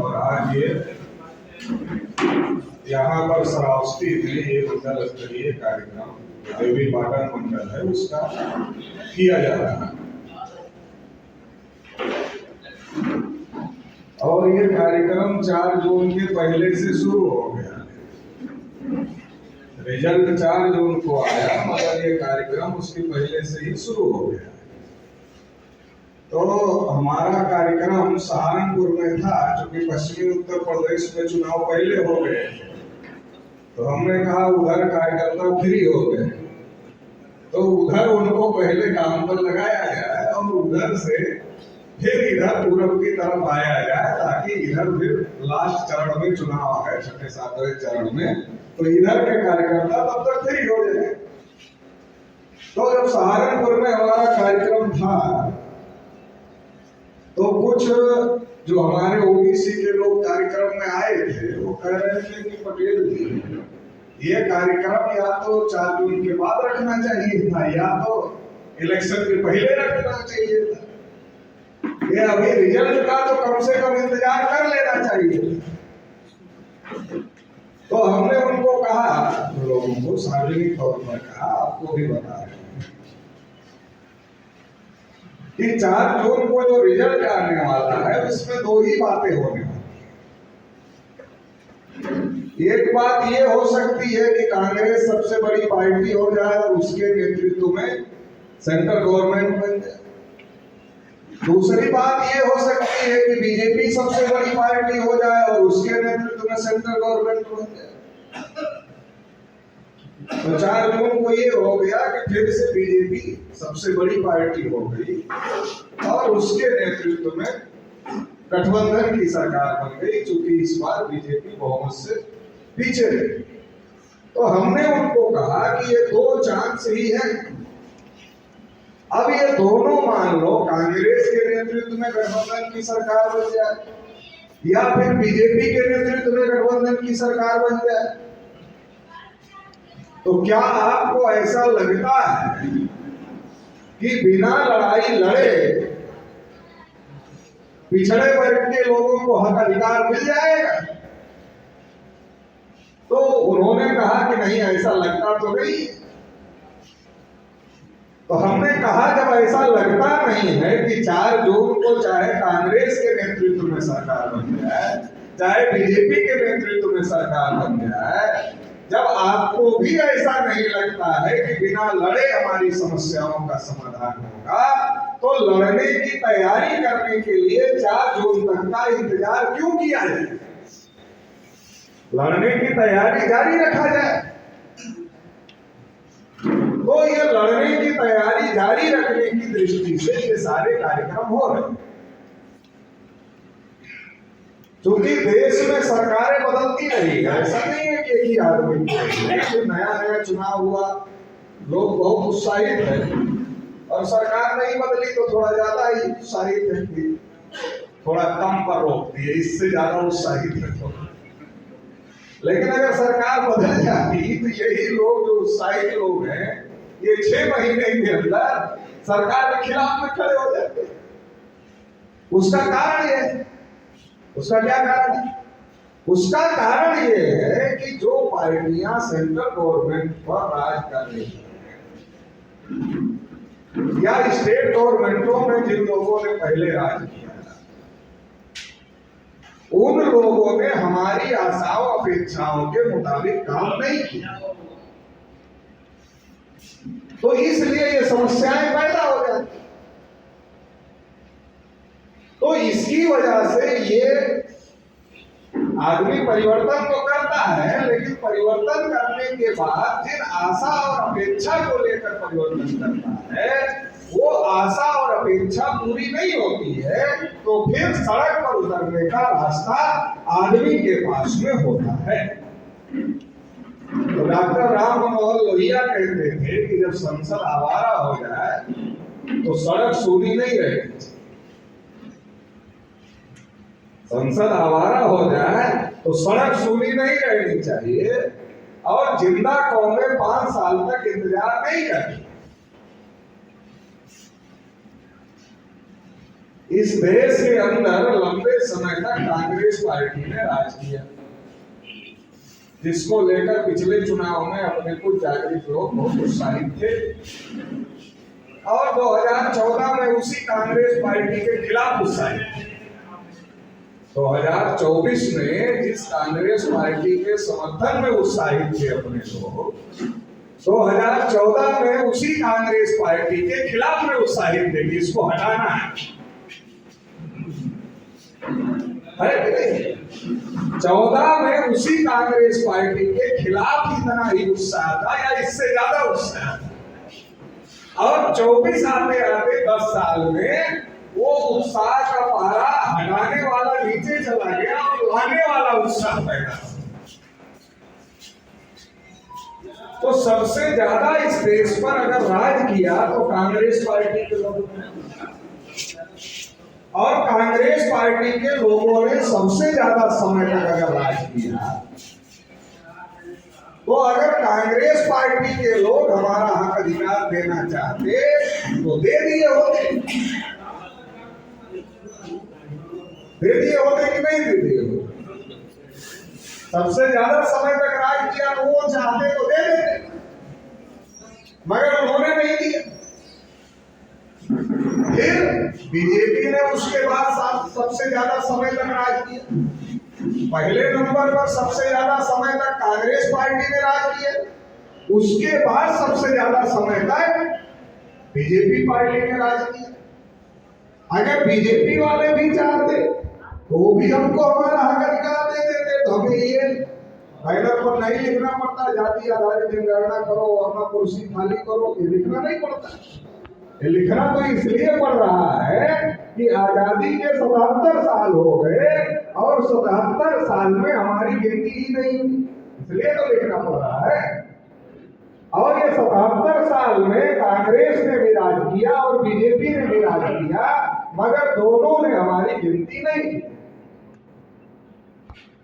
और आज ये यहाँ पर श्रावस्ती में एक मंडल स्तरीय कार्यक्रम देवी पाटन मंडल है उसका किया जा रहा है। और ये कार्यक्रम 4 जून के पहले से शुरू हो गया। रिजल्ट 4 जून को आया मगर ये कार्यक्रम उसके पहले से ही शुरू हो गया। तो हमारा कार्यक्रम सहारनपुर में था, क्योंकि पश्चिमी उत्तर प्रदेश में चुनाव पहले हो गए, तो हमने कहा उधर कार्यकर्ता फ्री हो गए तो उधर उनको पहले काम पर लगाया जाए और उधर से फिर इधर पूरब की तरफ आया जाए, ताकि इधर फिर लास्ट चरण में चुनाव है, 6-7वें चरण में, तो इधर के कार्यकर्ता तब तक फ्री हो जाए। तो जब सहारनपुर में हमारा कार्यक्रम था तो कुछ जो हमारे ओबीसी के लोग कार्यक्रम में आए थे वो कह रहे थे कि पटेल जी ये कार्यक्रम या तो 4 जून के बाद रखना चाहिए था या तो इलेक्शन के पहले रखना चाहिए था। ये अभी रिजल्ट का तो कम से कम इंतजार कर लेना चाहिए। तो हमने उनको कहा, लोगों को सार्वजनिक तौर पर कहा, आपको भी बता रहे हैं कि 4 जून को जो रिजल्ट आने वाला है उसमें 2 ही बातें होने वाली। एक बात ये हो सकती है कि कांग्रेस सबसे बड़ी पार्टी हो जाए और उसके नेतृत्व में सेंट्रल गवर्नमेंट बन जाए। दूसरी बात ये हो सकती है कि बीजेपी सबसे बड़ी पार्टी हो जाए और उसके नेतृत्व में सेंट्रल गवर्नमेंट बन जाए। तो 4 जून को ये हो गया कि फिर से बीजेपी सबसे बड़ी पार्टी हो गई और उसके नेतृत्व में गठबंधन की सरकार बन गई, क्योंकि इस बार बीजेपी बहुमत से पीछे रही। तो हमने उनको कहा कि ये 2 चांस ही है। अब ये दोनों मान लो कांग्रेस के नेतृत्व में गठबंधन की सरकार बन जाए या फिर बीजेपी के नेतृत्व में गठबंधन की सरकार बन जाए, तो क्या आपको ऐसा लगता है कि बिना लड़ाई लड़े पिछड़े वर्ग के लोगों को हक अधिकार मिल जाएगा? तो उन्होंने कहा कि नहीं, ऐसा लगता तो नहीं। तो हमने कहा जब ऐसा लगता नहीं है कि 4 जून को चाहे कांग्रेस के नेतृत्व में सरकार बन जाए चाहे बीजेपी के नेतृत्व में सरकार बन जाए, जब आपको भी ऐसा नहीं लगता है कि बिना लड़े हमारी समस्याओं का समाधान होगा, तो लड़ने की तैयारी करने के लिए 4 जून तक का इंतजार क्यों किया जाए? लड़ने की तैयारी जारी रखा जाए। तो ये लड़ने की तैयारी जारी रखने की दृष्टि से ये सारे कार्यक्रम हो रहे हैं। क्योंकि देश में सरकारें बदलती रही है, ऐसा नहीं है कि एक ही आदमी की। नया नया चुनाव हुआ, लोग बहुत उत्साहित हैं, और सरकार नहीं बदली तो थोड़ा ज्यादा ही उत्साहित है, थोड़ा कम पर रोकती है, इससे ज्यादा उत्साहित है। लेकिन अगर सरकार बदल जाती तो यही लोग जो उत्साहित लोग हैं ये 6 महीने के अंदर सरकार के खिलाफ में खड़े हो जाते। उसका कारण ये है, उसका क्या कारण है? उसका कारण ये है कि जो पार्टियां सेंट्रल गवर्नमेंट पर राज कर रही हैं या स्टेट गवर्नमेंटों में जिन लोगों ने पहले राज किया, उन लोगों ने हमारी आशाओं अपेक्षाओं के मुताबिक काम नहीं किया, तो इसलिए ये समस्याएं पैदा हो जाती। तो इसकी वजह से ये आदमी परिवर्तन तो करता है, लेकिन परिवर्तन करने के बाद जिन आशा और अपेक्षा को लेकर परिवर्तन करता है वो आशा और अपेक्षा पूरी नहीं होती है, तो फिर सड़क पर उतरने का रास्ता आदमी के पास में होता है। तो डॉक्टर राम मनोहर लोहिया कहते थे कि जब संसद आवारा हो जाए तो सड़क सूनी नहीं रहेगी। संसद आवारा हो जाए तो सड़क सूनी नहीं रहनी चाहिए और जिंदा कौमें 5 साल तक इंतजार नहीं करती। इस देश के अंदर लंबे समय तक कांग्रेस पार्टी ने राज किया, जिसको लेकर पिछले चुनाव में अपने कुछ जागृत लोग बहुत उत्साहित थे और 2014 में उसी कांग्रेस पार्टी के खिलाफ उत्साहित थे। 2024 में जिस कांग्रेस पार्टी के समर्थन में उत्साहित थे अपने लोग, 2014 में उसी कांग्रेस पार्टी के खिलाफ में उत्साहित थे कि इसको हटाना है। 14 में उसी कांग्रेस पार्टी के खिलाफ इतना ही उत्साह था या इससे ज्यादा उत्साह था, और 24 आते आते 10 साल में वो उत्साह का पारा हटाने वाला नीचे चला गया और लाने वाला उत्साह पैदा। तो सबसे ज्यादा इस देश पर अगर राज किया तो कांग्रेस पार्टी के लोगों ने, और कांग्रेस पार्टी के लोगों ने सबसे ज्यादा समय तक अगर राज किया, तो अगर कांग्रेस पार्टी के लोग हमारा हक अधिकार देना चाहते तो दे दिए होते कि नहीं दे दिए होते। सबसे ज्यादा समय तक राज किया तो वो चाहते तो दे देते, मगर उन्होंने नहीं दिया। फिर बीजेपी ने उसके बाद सबसे ज्यादा समय तक राज किया। पहले नंबर पर सबसे ज्यादा समय तक कांग्रेस पार्टी ने राज किया, उसके बाद सबसे ज्यादा समय तक बीजेपी पार्टी ने राज किया। अगर बीजेपी वाले भी चाहते तो वो भी हमको हमारा हक अधिकार दे देते, तो हमें ये बैनर पर नहीं लिखना पड़ता जाति आधारित जनगणना करो और अपना कुर्सी खाली करो, ये लिखना नहीं पड़ता। ये लिखना तो इसलिए पड़ रहा है कि आजादी के 77 साल हो गए और 77 साल में हमारी गिनती ही नहीं, इसलिए तो लिखना पड़ रहा है। और ये 77 साल में कांग्रेस ने भी राज किया और बीजेपी ने भी राज किया, मगर दोनों ने हमारी गिनती नहीं की।